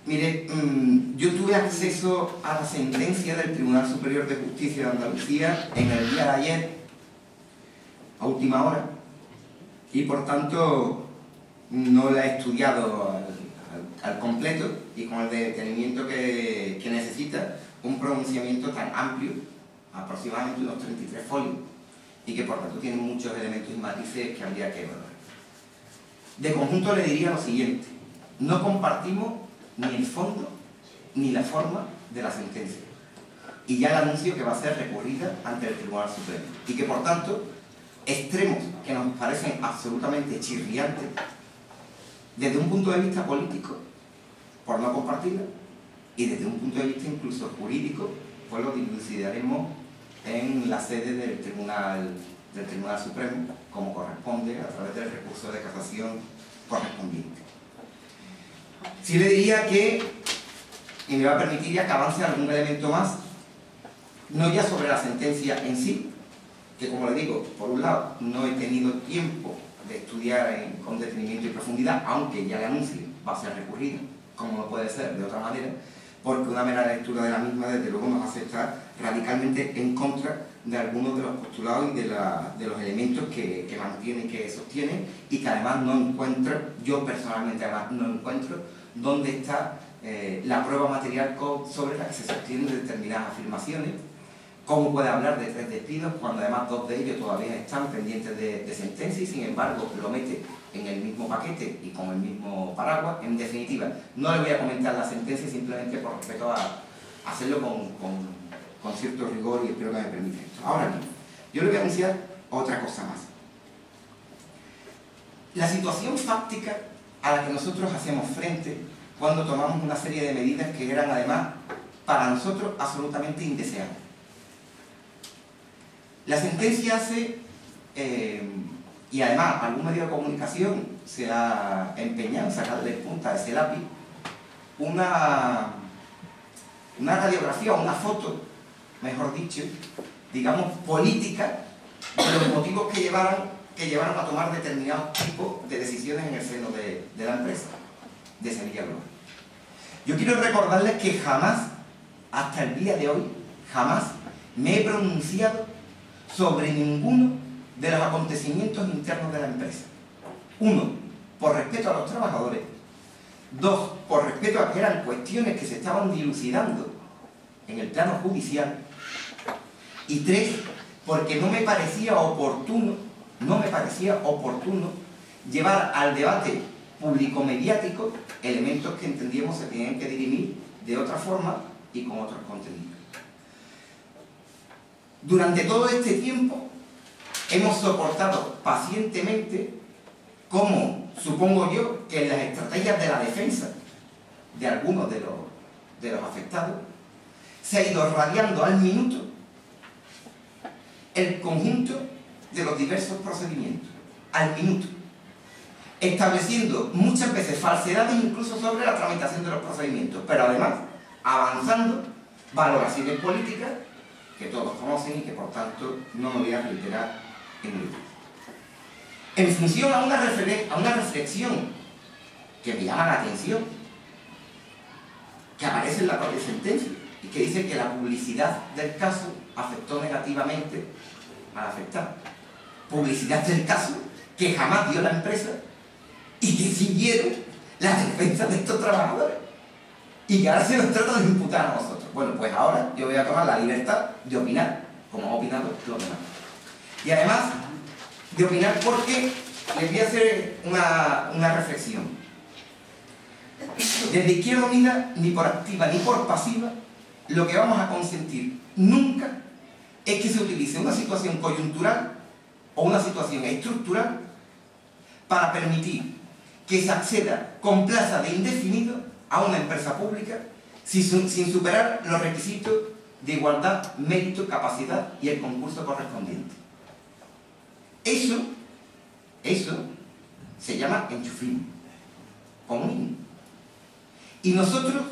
Mire, yo tuve acceso a la sentencia del Tribunal Superior de Justicia de Andalucía en el día de ayer, a última hora, y por tanto no la he estudiado al completo y con el detenimiento que necesita un pronunciamiento tan amplio, aproximadamente unos 33 folios, y que por tanto tiene muchos elementos y matices que habría que evaluar. De conjunto le diría lo siguiente: no compartimos ni el fondo ni la forma de la sentencia, y ya le anuncio que va a ser recurrida ante el Tribunal Supremo, y que por tanto extremos que nos parecen absolutamente chirriantes desde un punto de vista político, por no compartirla, y desde un punto de vista incluso jurídico, pues lo dilucidaremos en la sede del Tribunal Supremo, como corresponde, a través del recurso de casación correspondiente. Sí le diría que, y me va a permitir ya que avance algún elemento más, no ya sobre la sentencia en sí, que como le digo, por un lado, no he tenido tiempo de estudiar con detenimiento y profundidad, aunque ya le anuncio, va a ser recurrida, como no puede ser de otra manera, porque una mera lectura de la misma, desde luego, nos hace estar radicalmente en contra de algunos de los postulados y de los elementos que mantiene y que sostiene, y que además no encuentro, yo personalmente además no encuentro, dónde está la prueba material sobre la que se sostienen determinadas afirmaciones. ¿Cómo puede hablar de 3 despidos cuando además 2 de ellos todavía están pendientes de sentencia y sin embargo lo mete en el mismo paquete y con el mismo paraguas? En definitiva, no le voy a comentar la sentencia simplemente por respeto a hacerlo con cierto rigor, y espero que me permita esto. Ahora bien, yo le voy a anunciar otra cosa más. La situación fáctica a la que nosotros hacemos frente cuando tomamos una serie de medidas que eran además para nosotros absolutamente indeseables. La sentencia hace, y además algún medio de comunicación se ha empeñado en sacarle punta a ese lápiz, una radiografía, una foto, mejor dicho, digamos, política de los motivos que llevaron a tomar determinados tipos de decisiones en el seno de la empresa, de Sevilla Global. Yo quiero recordarles que jamás, hasta el día de hoy, jamás me he pronunciado sobre ninguno de los acontecimientos internos de la empresa. 1, por respeto a los trabajadores. 2, por respeto a que eran cuestiones que se estaban dilucidando en el plano judicial. Y 3, porque no me parecía oportuno llevar al debate público-mediático elementos que entendíamos se tenían que dirimir de otra forma y con otros contenidos. Durante todo este tiempo hemos soportado pacientemente cómo, supongo yo, que en las estrategias de la defensa de algunos de los afectados se ha ido radiando al minuto el conjunto de los diversos procedimientos, al minuto, estableciendo muchas veces falsedades incluso sobre la tramitación de los procedimientos, pero además avanzando valoraciones políticas que todos conocen y que por tanto no me voy a reiterar en ello. En función a una reflexión que me llama la atención, que aparece en la propia sentencia y que dice que la publicidad del caso afectó negativamente al afectado. Publicidad del caso que jamás dio la empresa y que siguieron la defensa de estos trabajadores y que ahora se nos trata de imputar a nosotros. Bueno, pues ahora yo voy a tomar la libertad de opinar, como han opinado los demás. Y además de opinar porque les voy a hacer una reflexión. Desde Izquierda Unida, ni por activa ni por pasiva, lo que vamos a consentir nunca es que se utilice una situación coyuntural o una situación estructural para permitir que se acceda con plaza de indefinido a una empresa pública sin superar los requisitos de igualdad, mérito, capacidad y el concurso correspondiente. Eso se llama enchufismo, comunismo. Y nosotros,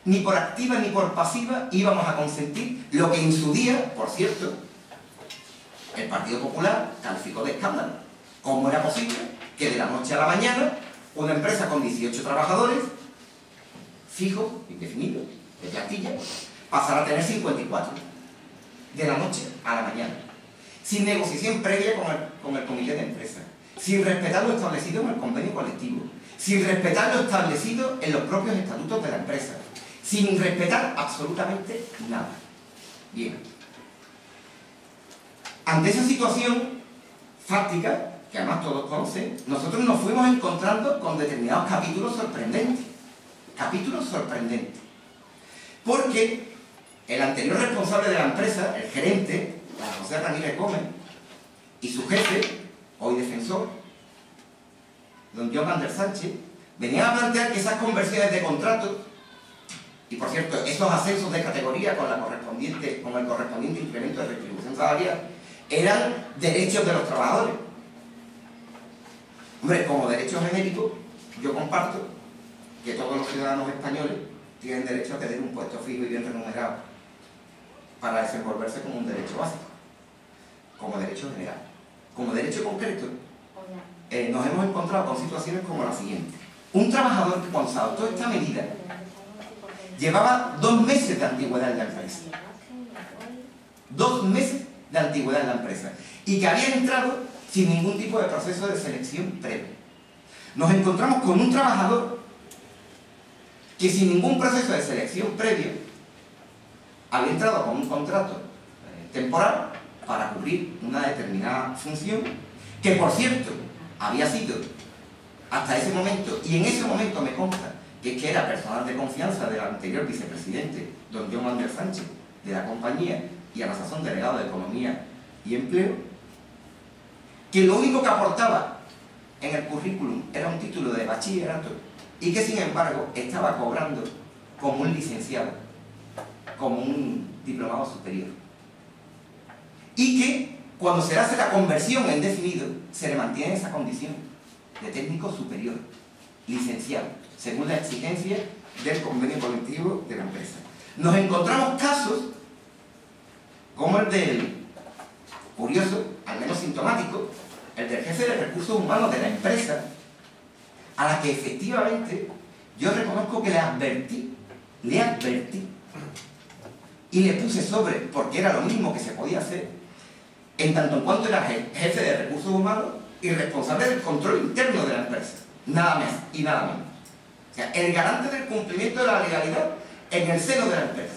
ni por activa ni por pasiva, íbamos a consentir lo que en su día, por cierto, el Partido Popular calificó de escándalo. ¿Cómo era posible que de la noche a la mañana una empresa con 18 trabajadores fijos, indefinidos, de plantilla, pasará a tener 54, de la noche a la mañana, sin negociación previa con el comité de empresa, sin respetar lo establecido en el convenio colectivo, sin respetar lo establecido en los propios estatutos de la empresa, sin respetar absolutamente nada. Bien. Ante esa situación fáctica, que además todos conocen, nosotros nos fuimos encontrando con determinados capítulos sorprendentes. Capítulos sorprendentes. Porque el anterior responsable de la empresa, el gerente, José Ramírez Gómez, y su jefe, hoy defensor, don John Ander Sánchez, venían a plantear que esas conversiones de contratos, y por cierto, esos ascensos de categoría con el correspondiente incremento de retribución salarial, eran derechos de los trabajadores. Hombre, como derecho genérico, yo comparto que todos los ciudadanos españoles tienen derecho a tener un puesto fijo y bien remunerado para desenvolverse como un derecho básico, como derecho general. Como derecho concreto, nos hemos encontrado con situaciones como la siguiente. Un trabajador que cuando se adoptó esta medida llevaba 2 meses de antigüedad en la empresa. 2 meses de antigüedad en la empresa. Y que había entrado sin ningún tipo de proceso de selección previo. Nos encontramos con un trabajador que sin ningún proceso de selección previo había entrado con un contrato temporal para cubrir una determinada función, que por cierto había sido hasta ese momento, y en ese momento me consta que era personal de confianza del anterior vicepresidente, don John Ander Sánchez, de la compañía, y a la sazón delegado de Economía y Empleo, que lo único que aportaba en el currículum era un título de bachillerato y que sin embargo estaba cobrando como un licenciado, como un diplomado superior. Y que cuando se le hace la conversión en definido, se le mantiene esa condición de técnico superior, licenciado, según la exigencia del convenio colectivo de la empresa. Nos encontramos casos como el del curioso, al menos sintomático, el del jefe de recursos humanos de la empresa, a la que efectivamente yo reconozco que le advertí, y le puse sobre, porque era lo mismo que se podía hacer, en tanto en cuanto era jefe de recursos humanos y responsable del control interno de la empresa, nada más y nada menos. O sea, el garante del cumplimiento de la legalidad en el seno de la empresa.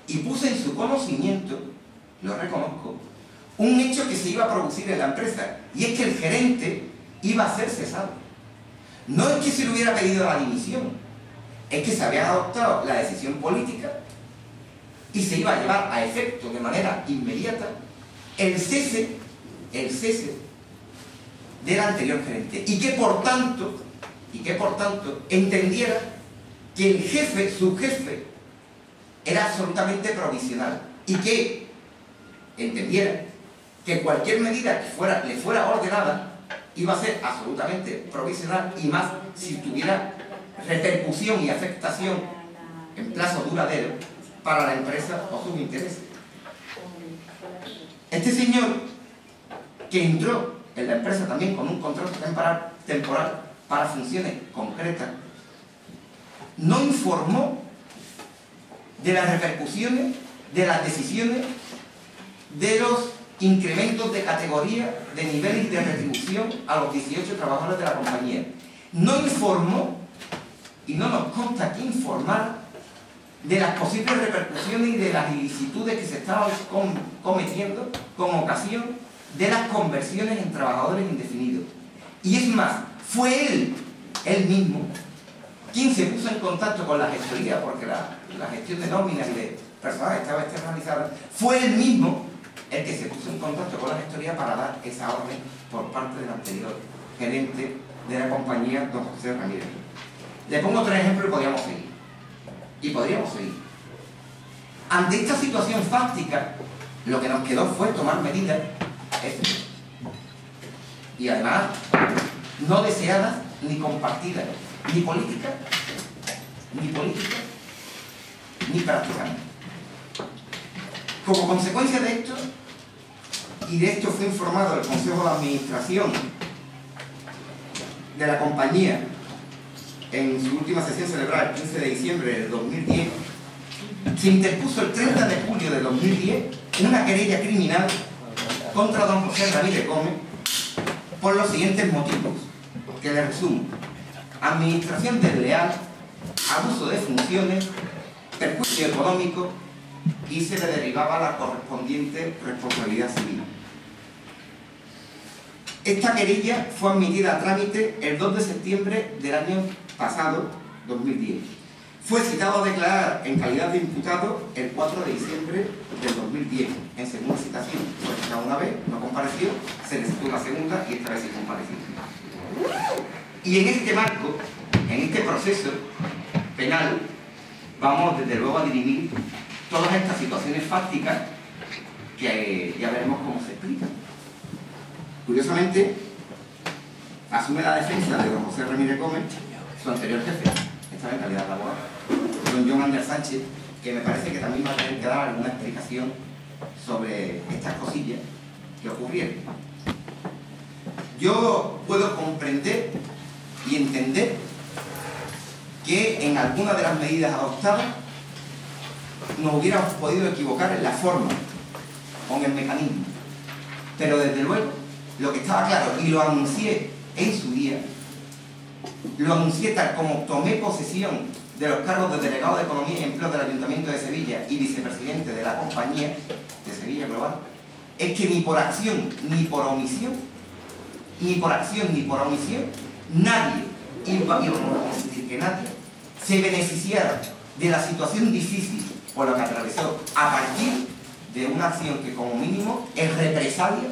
Y puse en su conocimiento, lo reconozco, un hecho que se iba a producir en la empresa, y es que el gerente iba a ser cesado. No es que se le hubiera pedido la dimisión, es que se había adoptado la decisión política y se iba a llevar a efecto de manera inmediata el cese del anterior gerente, y que por tanto entendiera que el jefe, su jefe, era absolutamente provisional, y que entendiera que cualquier medida que le fuera ordenada iba a ser absolutamente provisional, y más si tuviera repercusión y afectación en plazo duradero para la empresa o sus intereses. Este señor, que entró en la empresa también con un contrato temporal para funciones concretas, no informó de las repercusiones, de las decisiones, de los incrementos de categoría, de niveles de retribución a los 18 trabajadores de la compañía. No informó, y no nos consta que informar, de las posibles repercusiones y de las ilicitudes que se estaban cometiendo con ocasión de las conversiones en trabajadores indefinidos. Y es más, fue él mismo, quien se puso en contacto con la gestoría, porque la gestión de nóminas y de personas estaba externalizada, fue él mismo el que se puso en contacto con la gestoría para dar esa orden por parte del anterior gerente de la compañía, don José Ramírez. Le pongo 3 ejemplos y podríamos seguir. Ante esta situación fáctica, lo que nos quedó fue tomar medidas efectivas. Y además, no deseadas ni compartidas, ni políticas, ni prácticas. Como consecuencia de esto, y de esto fue informado el Consejo de Administración de la compañía en su última sesión celebrada el 15 de diciembre del 2010, se interpuso el 30 de julio de 2010 una querella criminal contra don José Ramírez Gómez por los siguientes motivos, que le resumo: administración desleal, abuso de funciones, perjuicio económico, y se le derivaba la correspondiente responsabilidad civil. Esta querella fue admitida a trámite el 2 de septiembre del año pasado, 2010. Fue citado a declarar en calidad de imputado el 4 de diciembre del 2010, en segunda citación. Fue citado una vez, no compareció, se le citó una segunda y esta vez sí compareció. Y en este marco, en este proceso penal, vamos desde luego a dirimir todas estas situaciones fácticas que ya veremos cómo se explican. Curiosamente, asume la defensa de don José Ramírez Gómez, su anterior jefe, esta vez en calidad de abogado, don Joan Ander Sánchez, que me parece que también va a tener que dar alguna explicación sobre estas cosillas que ocurrieron. Yo puedo comprender y entender que en algunas de las medidas adoptadas nos hubiéramos podido equivocar en la forma o en el mecanismo, pero desde luego lo que estaba claro, y lo anuncié en su día, lo anuncié tal como tomé posesión de los cargos de delegado de Economía y Empleo del Ayuntamiento de Sevilla y vicepresidente de la compañía de Sevilla Global, es que ni por acción ni por omisión, nadie, y vamos a decir que nadie, se beneficiara de la situación difícil por la que atravesó a partir de una acción que como mínimo es represalia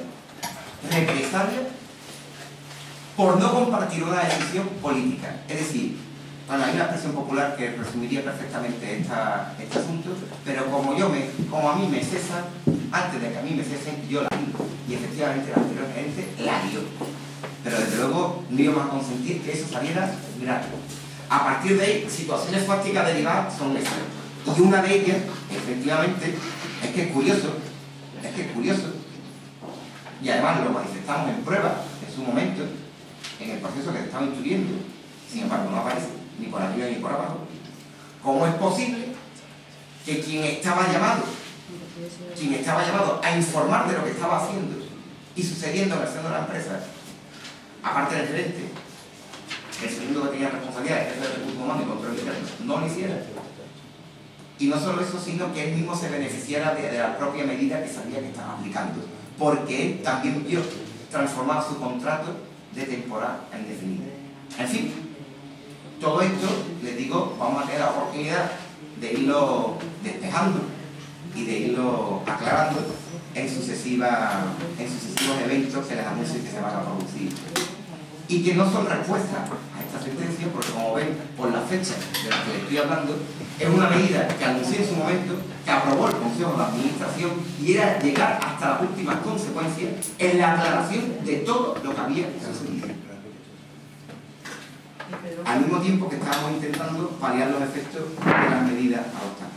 por no compartir una decisión política. Es decir, bueno, hay una expresión popular que resumiría perfectamente este asunto, pero como a mí me cesan, antes de que a mí me cesen, yo la digo. Y efectivamente la anterior gerente la dio. Pero desde luego no íbamos a consentir que eso saliera gratis. A partir de ahí, situaciones fácticas derivadas son esas. Y una de ellas, efectivamente, es que es curioso, y además lo manifestamos en prueba en su momento, en el proceso que se estaba instruyendo, sin embargo no aparece ni por arriba ni por abajo. ¿Cómo es posible que quien estaba llamado a informar de lo que estaba haciendo y sucediendo en el seno de la empresa, aparte del gerente, el segundo que tenía responsabilidad, el jefe de recursos humanos y control interno, no lo hiciera? Y no solo eso, sino que él mismo se beneficiara de la propia medida que sabía que estaba aplicando, porque él también vio transformar su contrato de temporal a indefinido. En fin, todo esto, les digo, vamos a tener la oportunidad de irlo despejando y de irlo aclarando en sucesivos eventos que les anuncio que se van a producir. Y que no son respuestas a esta sentencia, porque como ven, por la fecha de la que les estoy hablando, es una medida que anuncié en su momento, que aprobó el Consejo de Administración, y era llegar hasta las últimas consecuencias en la aclaración de todo lo que había sucedido. Al mismo tiempo que estábamos intentando paliar los efectos de las medidas adoptadas.